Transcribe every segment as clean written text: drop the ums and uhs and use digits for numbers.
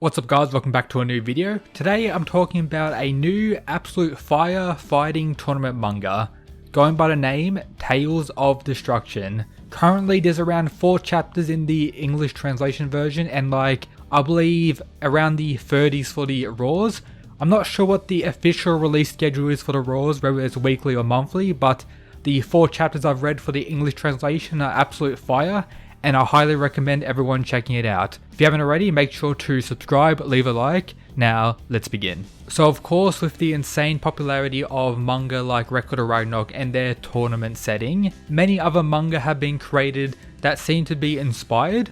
What's up guys, welcome back to a new video. Today I'm talking about a new absolute fire fighting tournament manga going by the name Tales of Destruction. Currently there's around 4 chapters in the English translation version and I believe around the 30s for the Raws. I'm not sure what the official release schedule is for the Raws, whether it's weekly or monthly, but the 4 chapters I've read for the English translation are absolute fire, and I highly recommend everyone checking it out. If you haven't already, make sure to subscribe, leave a like. Now, let's begin. So of course, with the insane popularity of manga like Record of Ragnarok and their tournament setting, many other manga have been created that seem to be inspired.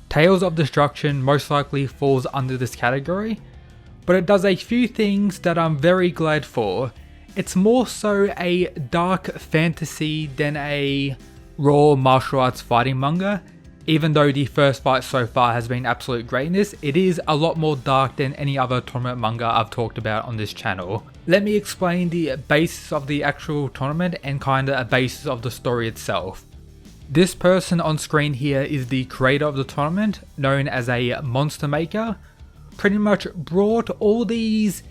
Tales of Destruction most likely falls under this category, but it does a few things that I'm very glad for. It's more so a dark fantasy than a raw martial arts fighting manga. Even though the first fight so far has been absolute greatness, it is a lot more dark than any other tournament manga I've talked about on this channel. Let me explain the basis of the actual tournament and kinda a basis of the story itself. This person on screen here is the creator of the tournament, known as a monster maker. Pretty much brought all these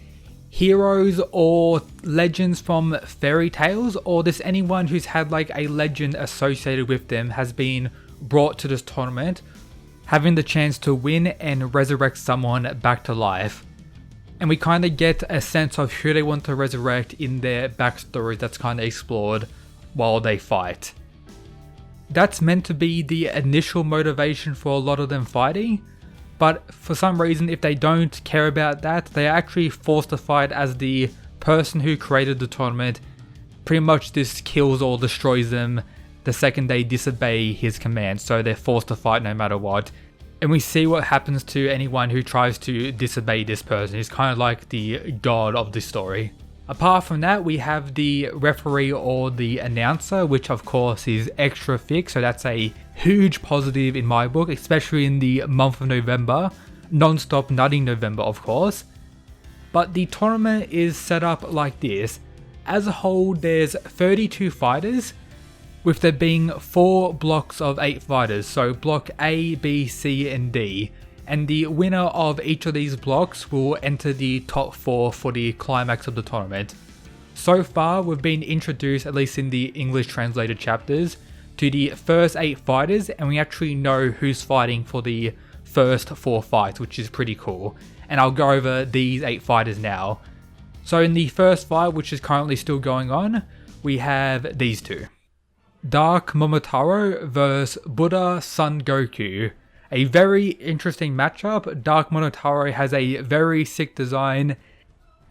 heroes or legends from fairy tales, or just anyone who's had like a legend associated with them has been brought to this tournament, having the chance to win and resurrect someone back to life. And we kind of get a sense of who they want to resurrect in their backstory that's kind of explored while they fight. That's meant to be the initial motivation for a lot of them fighting, but for some reason, if they don't care about that, they are actually forced to fight as the person who created the tournament pretty much just kills or destroys them the second they disobey his command, so they're forced to fight no matter what. And we see what happens to anyone who tries to disobey this person. He's kind of like the god of the story. Apart from that, we have the referee or the announcer, which of course is extra thick, so that's a huge positive in my book, especially in the month of November. Non-stop nutting November, of course. But the tournament is set up like this. As a whole, there's 32 fighters, with there being 4 blocks of 8 fighters, so block A, B, C and D. And the winner of each of these blocks will enter the top 4 for the climax of the tournament. So far, we've been introduced, at least in the English translated chapters, to the first 8 fighters, and we actually know who's fighting for the first 4 fights, which is pretty cool. And I'll go over these 8 fighters now. So in the first fight, which is currently still going on, we have these two. Dark MOMOTARO vs Buddha Son Goku. A very interesting matchup. Dark MOMOTARO has a very sick design,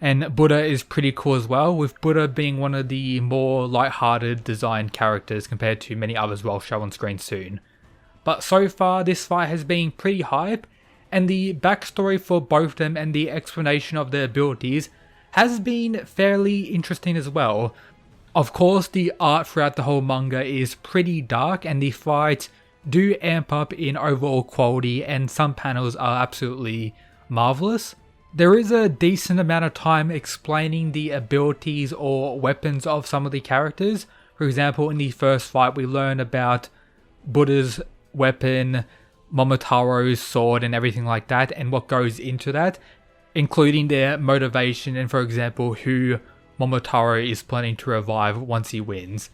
and Buddha is pretty cool as well, with Buddha being one of the more light-hearted design characters compared to many others we'll show on screen soon. But so far this fight has been pretty hype, and the backstory for both of them and the explanation of their abilities has been fairly interesting as well. Of course, the art throughout the whole manga is pretty dark, and the fights do amp up in overall quality, and some panels are absolutely marvelous. There is a decent amount of time explaining the abilities or weapons of some of the characters. For example, in the first fight we learn about Buddha's weapon, Momotaro's sword and everything like that, and what goes into that, including their motivation and, for example, who Momotaro is planning to revive once he wins.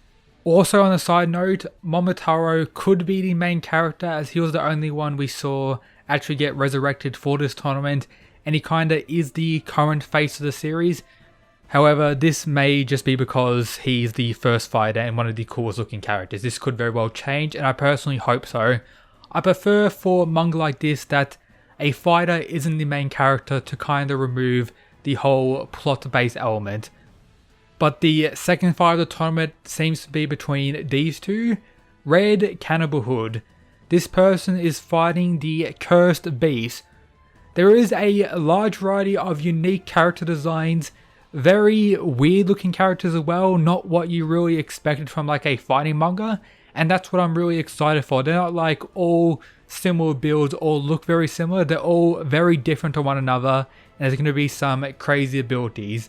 Also on a side note, Momotaro could be the main character, as he was the only one we saw actually get resurrected for this tournament, and he kinda is the current face of the series. However, this may just be because he's the first fighter and one of the coolest looking characters. This could very well change, and I personally hope so. I prefer for manga like this that a fighter isn't the main character to kinda remove the whole plot-based element. But the second fight of the tournament seems to be between these two. Red CANNIBALHOOD. This person is fighting the Cursed Beast. There is a large variety of unique character designs, very weird looking characters as well, not what you really expected from like a fighting manga, and that's what I'm really excited for. They're not like all similar builds or look very similar, they're all very different to one another, and there's going to be some crazy abilities.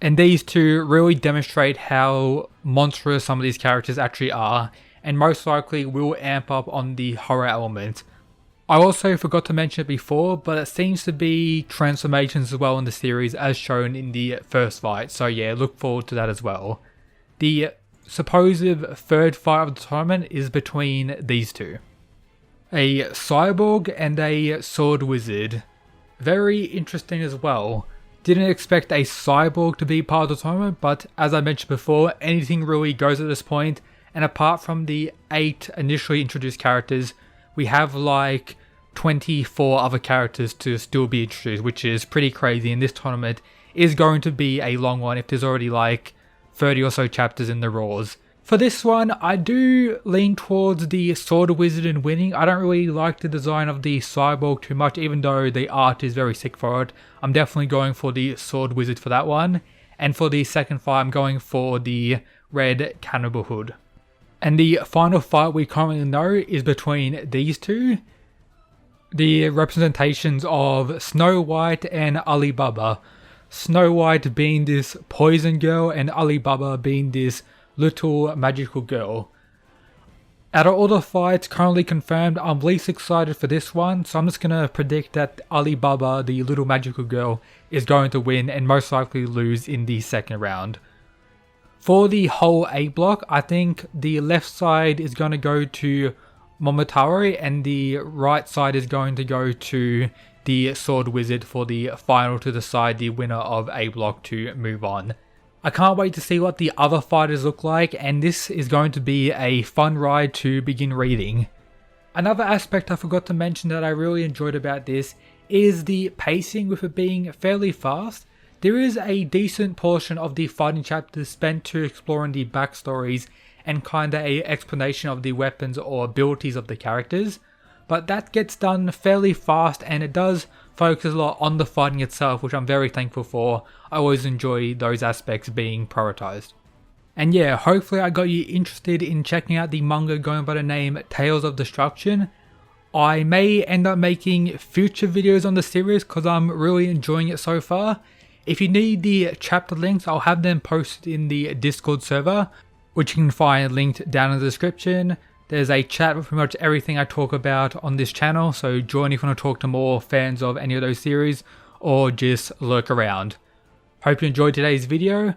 And these two really demonstrate how monstrous some of these characters actually are, and most likely will amp up on the horror element. I also forgot to mention it before, but it seems to be transformations as well in the series as shown in the first fight, so yeah, look forward to that as well. The supposed third fight of the tournament is between these two. A cyborg and a sword wizard. Very interesting as well. Didn't expect a cyborg to be part of the tournament, but as I mentioned before, anything really goes at this point, and apart from the 8 initially introduced characters, we have like 24 other characters to still be introduced, which is pretty crazy, and this tournament is going to be a long one if there's already like 30 or so chapters in the Raws. For this one, I do lean towards the Sword Wizard in winning. I don't really like the design of the Cyborg too much, even though the art is very sick for it. I'm definitely going for the Sword Wizard for that one. And for the second fight, I'm going for the Red CANNIBALHOOD. And the final fight we currently know is between these two. The representations of Snow White and Alibaba. Snow White being this poison girl and Alibaba being this little magical girl. Out of all the fights currently confirmed, I'm least excited for this one, so I'm just gonna predict that Alibaba, the little magical girl, is going to win and most likely lose in the second round. For the whole A block, I think the left side is going to go to MOMOTARO and the right side is going to go to the Sword Wizard for the final to decide the winner of A block to move on. I can't wait to see what the other fighters look like, and this is going to be a fun ride to begin reading. Another aspect I forgot to mention that I really enjoyed about this is the pacing, with it being fairly fast. There is a decent portion of the fighting chapters spent to exploring the backstories and kinda a explanation of the weapons or abilities of the characters, but that gets done fairly fast and it does focus a lot on the fighting itself, which I'm very thankful for. I always enjoy those aspects being prioritized. And yeah, hopefully I got you interested in checking out the manga going by the name Tales of Destruction. I may end up making future videos on the series because I'm really enjoying it so far. If you need the chapter links, I'll have them posted in the Discord server, which you can find linked down in the description. There's a chat with pretty much everything I talk about on this channel, so join if you want to talk to more fans of any of those series, or just lurk around. Hope you enjoyed today's video.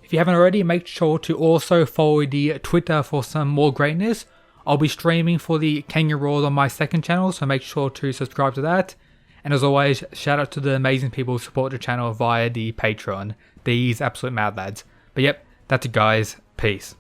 If you haven't already, make sure to also follow the Twitter for some more greatness. I'll be streaming for the Kangaroos on my second channel, so make sure to subscribe to that. And as always, shout out to the amazing people who support the channel via the Patreon. These absolute mad lads. But yep, that's it guys. Peace.